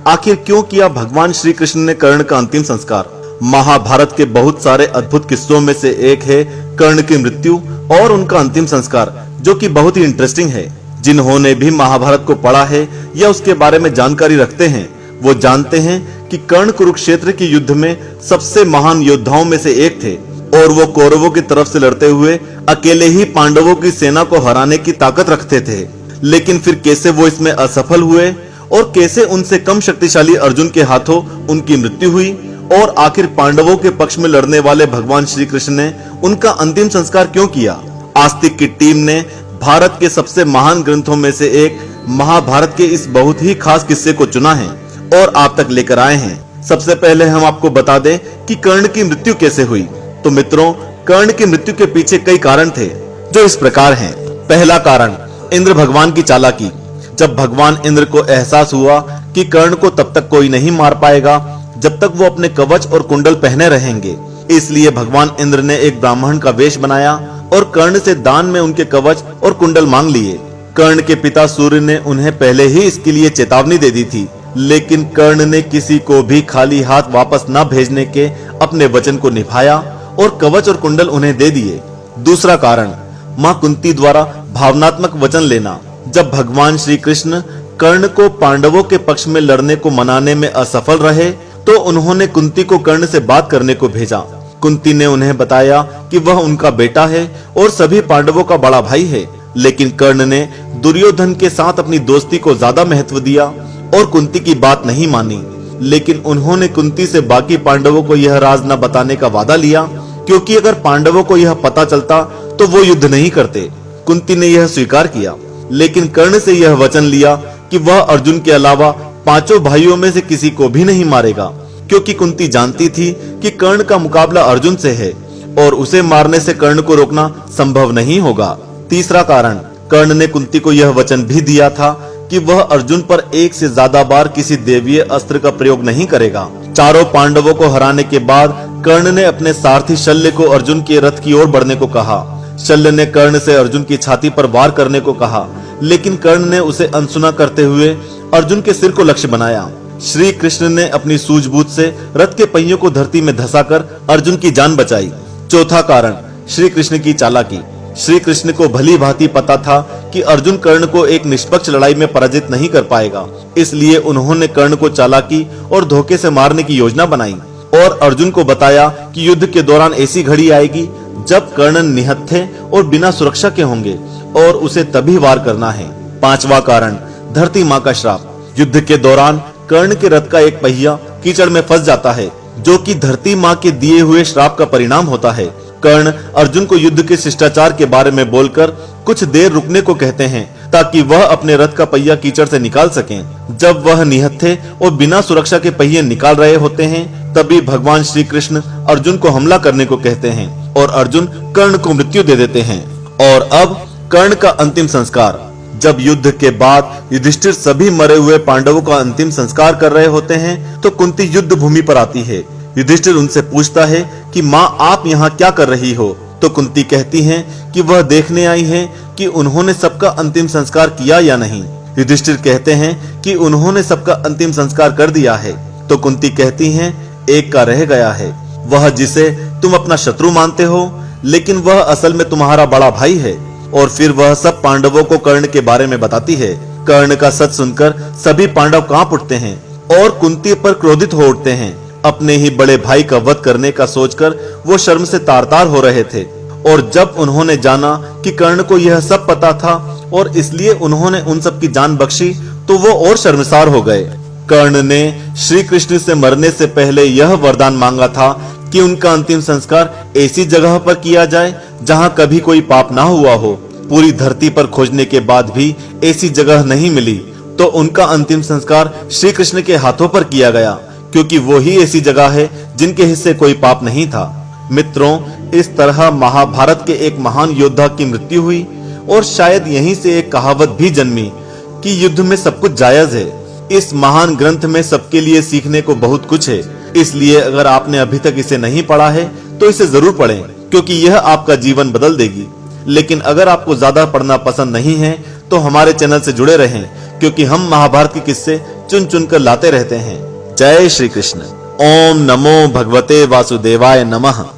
आखिर क्यों किया भगवान श्री कृष्ण ने कर्ण का अंतिम संस्कार? महाभारत के बहुत सारे अद्भुत किस्सों में से एक है कर्ण की मृत्यु और उनका अंतिम संस्कार, जो कि बहुत ही इंटरेस्टिंग है। जिन्होंने भी महाभारत को पढ़ा है या उसके बारे में जानकारी रखते हैं, वो जानते हैं कि कर्ण कुरुक्षेत्र के युद्ध में सबसे महान योद्धाओं में से एक थे और वो कौरवों की तरफ से लड़ते हुए अकेले ही पांडवों की सेना को हराने की ताकत रखते थे। लेकिन फिर कैसे वो इसमें असफल हुए और कैसे उनसे कम शक्तिशाली अर्जुन के हाथों उनकी मृत्यु हुई, और आखिर पांडवों के पक्ष में लड़ने वाले भगवान श्री कृष्ण ने उनका अंतिम संस्कार क्यों किया? आस्तिक की टीम ने भारत के सबसे महान ग्रंथों में से एक महाभारत के इस बहुत ही खास किस्से को चुना है और आप तक लेकर आए हैं। सबसे पहले हम आपको बता दें कि कर्ण की मृत्यु कैसे हुई। तो मित्रों, कर्ण की मृत्यु के पीछे कई कारण थे जो इस प्रकार हैं। पहला कारण, इंद्र भगवान की चालाकी। जब भगवान इंद्र को एहसास हुआ कि कर्ण को तब तक कोई नहीं मार पाएगा जब तक वो अपने कवच और कुंडल पहने रहेंगे, इसलिए भगवान इंद्र ने एक ब्राह्मण का वेश बनाया और कर्ण से दान में उनके कवच और कुंडल मांग लिए। कर्ण के पिता सूर्य ने उन्हें पहले ही इसके लिए चेतावनी दे दी थी, लेकिन कर्ण ने किसी को भी खाली हाथ वापस न भेजने के अपने वचन को निभाया और कवच और कुंडल उन्हें दे दिए। दूसरा कारण, माँ कुंती द्वारा भावनात्मक वचन लेना। जब भगवान श्री कृष्ण कर्ण को पांडवों के पक्ष में लड़ने को मनाने में असफल रहे तो उन्होंने कुंती को कर्ण से बात करने को भेजा। कुंती ने उन्हें बताया कि वह उनका बेटा है और सभी पांडवों का बड़ा भाई है, लेकिन कर्ण ने दुर्योधन के साथ अपनी दोस्ती को ज्यादा महत्व दिया और कुंती की बात नहीं मानी। लेकिन उन्होंने कुंती से बाकी पांडवों को यह राज न बताने का वादा लिया, क्योंकि अगर पांडवों को यह पता चलता तो वो युद्ध नहीं करते। कुंती ने यह स्वीकार किया, लेकिन कर्ण से यह वचन लिया कि वह अर्जुन के अलावा पांचों भाइयों में से किसी को भी नहीं मारेगा, क्योंकि कुंती जानती थी कि कर्ण का मुकाबला अर्जुन से है और उसे मारने से कर्ण को रोकना संभव नहीं होगा। तीसरा कारण, कर्ण ने कुंती को यह वचन भी दिया था कि वह अर्जुन पर एक से ज्यादा बार किसी देवीय अस्त्र का प्रयोग नहीं करेगा। चारों पांडवों को हराने के बाद कर्ण ने अपने सारथी शल्य को अर्जुन के रथ की ओर बढ़ने को कहा। शल्य ने कर्ण से अर्जुन की छाती पर वार करने को कहा, लेकिन कर्ण ने उसे अनसुना करते हुए अर्जुन के सिर को लक्ष्य बनाया। श्री कृष्ण ने अपनी सूझबूझ से रथ के पहियों को धरती में धंसाकर अर्जुन की जान बचाई। चौथा कारण, श्री कृष्ण की चालाकी। श्री कृष्ण को भली भांति पता था कि अर्जुन कर्ण को एक निष्पक्ष लड़ाई में पराजित नहीं कर पाएगा, इसलिए उन्होंने कर्ण को चालाकी और धोखे से मारने की योजना बनाई और अर्जुन को बताया कि युद्ध के दौरान ऐसी घड़ी आएगी जब कर्ण निहत्थे और बिना सुरक्षा के होंगे और उसे तभी वार करना है। पांचवा कारण, धरती माँ का श्राप। युद्ध के दौरान कर्ण के रथ का एक पहिया कीचड़ में फंस जाता है, जो कि धरती माँ के दिए हुए श्राप का परिणाम होता है। कर्ण अर्जुन को युद्ध के शिष्टाचार के बारे में बोलकर कुछ देर रुकने को कहते हैं ताकि वह अपने रथ का पहिया कीचड़ से निकाल सकें। जब वह निहत्थे और बिना सुरक्षा के पहिए निकाल रहे होते हैं, तभी भगवान श्री कृष्ण अर्जुन को हमला करने को कहते हैं और अर्जुन कर्ण को मृत्यु दे देते हैं। और अब कर्ण का अंतिम संस्कार। जब युद्ध के बाद युधिष्ठिर सभी मरे हुए पांडवों का अंतिम संस्कार कर रहे होते हैं तो कुंती युद्ध भूमि पर आती है। युधिष्ठिर उनसे पूछता है कि माँ, आप यहाँ क्या कर रही हो? तो कुंती कहती हैं कि वह देखने आई हैं कि उन्होंने सबका अंतिम संस्कार किया या नहीं। युधिष्ठिर कहते हैं कि उन्होंने सबका अंतिम संस्कार कर दिया है। तो कुंती कहती हैं, एक का रह गया है, वह जिसे तुम अपना शत्रु मानते हो, लेकिन वह असल में तुम्हारा बड़ा भाई है। और फिर वह सब पांडवों को कर्ण के बारे में बताती है। कर्ण का सच सुनकर सभी पांडव कांप उठते हैं और कुंती पर क्रोधित हो उठते हैं। अपने ही बड़े भाई का वध करने का सोचकर वो शर्म से तार-तार हो रहे थे। और जब उन्होंने जाना कि कर्ण को यह सब पता था और इसलिए उन्होंने उन सब की जान बख्शी, तो वो और शर्मसार हो गए। कर्ण ने श्री कृष्ण से मरने से पहले यह वरदान मांगा था कि उनका अंतिम संस्कार ऐसी जगह पर किया जाए जहां कभी कोई पाप ना हुआ हो। पूरी धरती पर खोजने के बाद भी ऐसी जगह नहीं मिली, तो उनका अंतिम संस्कार श्री कृष्ण के हाथों पर किया गया, क्योंकि वो ही ऐसी जगह है जिनके हिस्से कोई पाप नहीं था। मित्रों, इस तरह महाभारत के एक महान योद्धा की मृत्यु हुई और शायद यहीं से एक कहावत भी जन्मी कि युद्ध में सब कुछ जायज है। इस महान ग्रंथ में सबके लिए सीखने को बहुत कुछ है, इसलिए अगर आपने अभी तक इसे नहीं पढ़ा है तो इसे जरूर पढ़ें, क्योंकि यह आपका जीवन बदल देगी। लेकिन अगर आपको ज्यादा पढ़ना पसंद नहीं है तो हमारे चैनल से जुड़े रहें, क्योंकि हम महाभारत के किस्से चुन चुन कर लाते रहते हैं। जय श्री कृष्ण। ओम नमो भगवते वासुदेवाय नमः।